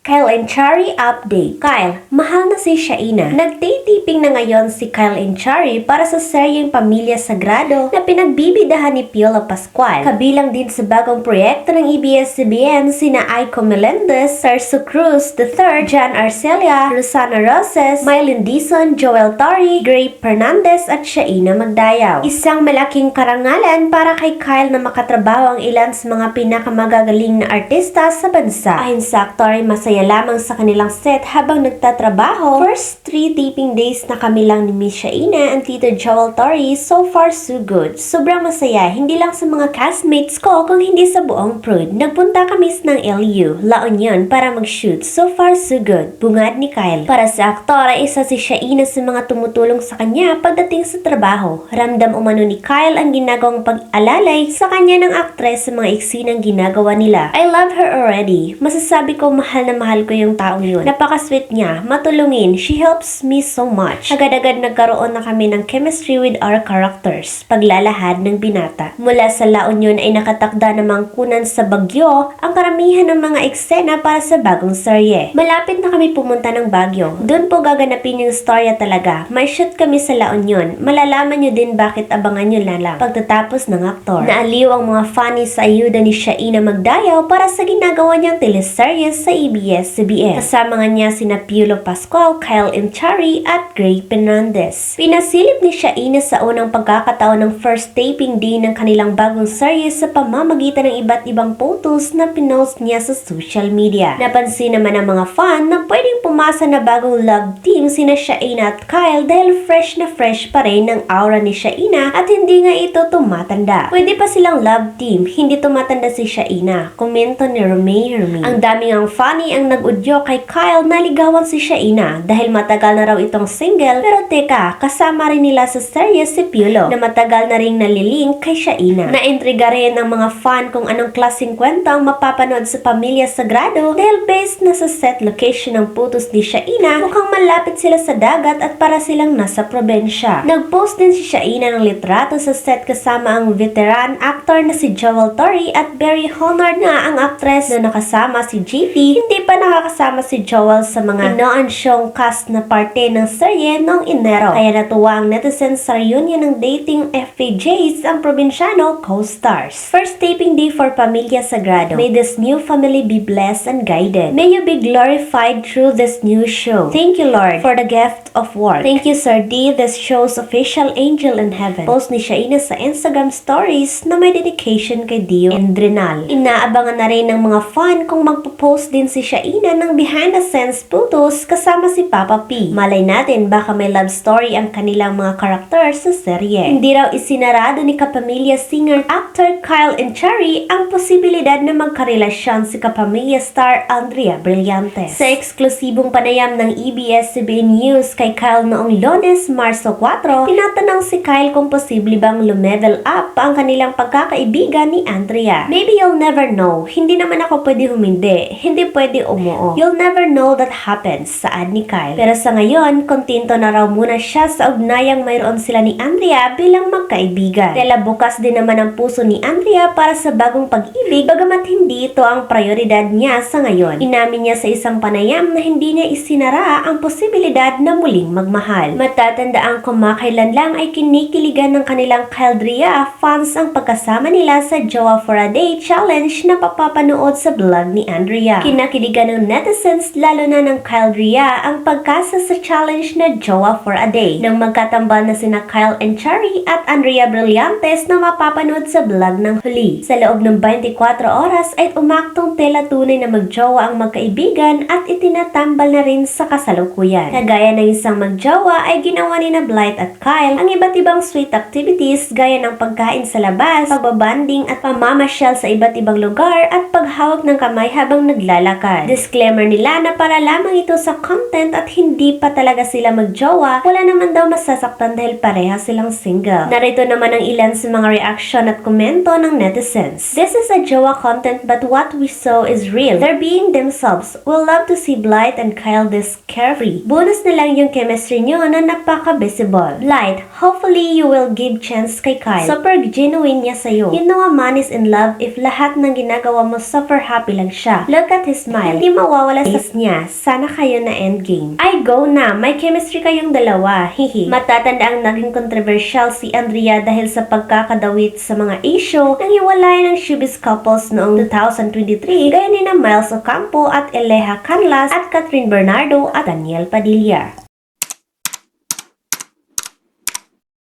Kyle and Chari update. Kyle, mahal na si Shaina. Nag-dating na ngayon si Kyle and Chari para sa seryeng Pamilya Sagrado na pinagbibidahan ni Piolo Pascual. Kabilang din sa bagong proyekto ng ABS-CBN sina Aiko Melendez, Sarso Cruz III, Jan Arcelia, Rosana Roses, Mylene Dizon, Joel Torre, Gray Fernandez at Shaina Magdayaw. Isang malaking karangalan para kay Kyle na makatrabaho ang ilan sa mga pinakamagagaling na artista sa bansa. Ayon sa aktor ay masaya lamang sa kanilang set habang nagtatrabaho. First 3 taping days na kami lang ni Miss Shaina and Tito Joel Torre, so far so good. Sobrang masaya, hindi lang sa mga castmates ko kung hindi sa buong prod. Nagpunta kami ng LU, La Union para mag-shoot. So far so good, bungad ni Kyle. Para sa aktor ay isa si Shaina sa mga tumutulong sa kanya pagdating sa trabaho. Ramdam umano ni Kyle ang ginagawang pag-alalay sa kanya ng aktres sa mga eksinang ginagawa nila. I love her already. Masasabi ko mahal na mahal ko yung taong yun. Napaka-sweet niya, matulungin, she helps me so much. Agad-agad nagkaroon na kami ng chemistry with our characters. Paglalahad ng binata. Mula sa La Union ay nakatakda na mangkunan sa Baguio ang karamihan ng mga eksena para sa bagong serye. Malapit na kami pumunta ng Baguio. Doon po gaganapin yung storya talaga. May shoot kami sa La Union. Malalaman nyo din bakit abangan nyo lang pagtatapos ng aktor. Naaliw ang mga funny sa ayuda ni Shaina Magdayaw para sa ginagawa niyang teleserye sa ABS-CBN. Kasama nga niya sina Piolo Pascual, Kyle and Chari at Gray Fernandez. Pinasilip ni Shaina sa unang pagkakataon ng first taping day ng kanilang bagong serye sa pamamagitan ng iba't ibang photos na pinost niya sa social media. Napansin naman ng mga fan na pwedeng pumasa na bagong love team sina Shaina at Kyle dahil fresh na fresh pa rin ang aura ni Shaina at hindi nga ito tumatanda. Pwede pa silang love team, hindi tumatanda si Shaina. Komento ni Romeo Hermi. Ang daming ang funny ang nag-udyo kay Kyle na ligawan si Shaina dahil matagal na raw itong single. Pero teka, kasama rin nila sa serye si Piolo na matagal na ring nalilink kay Shaina. Naintriga rin ang mga fan kung anong klaseng kwento ang mapapanood sa Pamilya Sagrado dahil based na sa set location ng photos ni Shaina, mukhang malapit sila sa dagat at para silang nasa probensya. Nag-post din si Shaina ng litrato sa set kasama ang veteran actor na si Joel Torre at very honored nga ang actress na nakasama si JP. Hindi pa nakakasama si Joel sa mga inoansyong cast na parte ng serye noong Enero. Kaya natuwa ang netizens sa reunion ng dating FPJs ang probinsyano co-stars. First taping day for Pamilya Sagrado. May this new family be blessed and guided. May you be glorified through this new show. Thank you Lord for the gift of work. Thank you Sir D, this show's official angel in heaven. Post ni Shaina sa Instagram stories na may dedication kay Dio and Drenal. Inaabangan na rin ng mga fan kung magpo-post din si Shaina ng behind the scenes photos kasama si Papa P. Malay natin baka may love story ang kanilang mga karakter sa serye. Hindi raw isinarado ni kapamilya singer actor Kyle and Chari ang posibilidad na magkarelasyon si kapamilya star Andrea Brillantes. Sa eksklusibong panayam ng ABS-CBN News kay Kyle noong Lunes, Marso 4, tinatanong si Kyle kung posible bang lumevel up ang kanilang pagkakaibigan ni Andrea. Maybe you'll never know. Hindi naman ako pwede humindi. Hindi pwede umuo. You'll never know that happens, saad ni Kyle. Pero sa ngayon, kontento na raw muna siya sa ugnayang mayroon sila ni Andrea bilang magkaibigan. Tela bukas din naman ang puso ni Andrea para sa bagong pag-ibig bagamat hindi ito ang prioridad niya sa ngayon. Inamin niya sa isang panayam na hindi niya isinara ang posibilidad na muling magmahal. Matatandaan kumakailan lang ay kinikiligan ng kanilang Caldria fans ang pagkasama nila sa Jowa for a Day Challenge na papapanood sa vlog ni Andrea. Kinakiligan ng netizens lalo na ng Caldria ang pagkasa sa challenge na Jowa for a Day nang magkatambal na sina Kyle and Chari at Andrea Brillantes na mapapanood sa vlog ng huli. Sa loob ng 24 oras ay umaktong tela tunay na magjowa ang magkaibigan at itinatambal na rin sa kasalukuyan. Kagaya ng isang magjowa ay ginawa ni na Blight at Kyle ang iba't ibang sweet activities gaya ng pagkain sa labas, pagbabanding at pamamasyal sa iba't ibang lugar at paghawak ng kamay habang naglalakad. Disclaimer nila na para lamang ito sa content at hindi pa talaga sila magjowa, wala naman daw masasaktan dahil pareha silang single. Narito naman ang ilan sa mga reaction at komento ng netizens. This is a jowa content but what we saw is real. They're being themselves. We'll love to see Blight and Kyle this carefree. Bonus na lang yung chemistry nyo na napaka-visible. Blight, hopefully you will give chance kay Kyle. Super genuine niya sa'yo. You know a man is in love if lahat ng ginagawa mo super happy lang siya. Look at his smile. hindi mawawala sa face niya. Sana kayo na endgame. Ay, go na! May chemistry kayong dalawa. Hihi. Matatanda ang naging controversial si Andrea dahil sa pagkakadawit sa mga issue ng hiwalayan ng showbiz couples noong 2023 gaya ni na Miles Ocampo at Eleja Canlas at Catherine Bernardo at Daniel Padilla.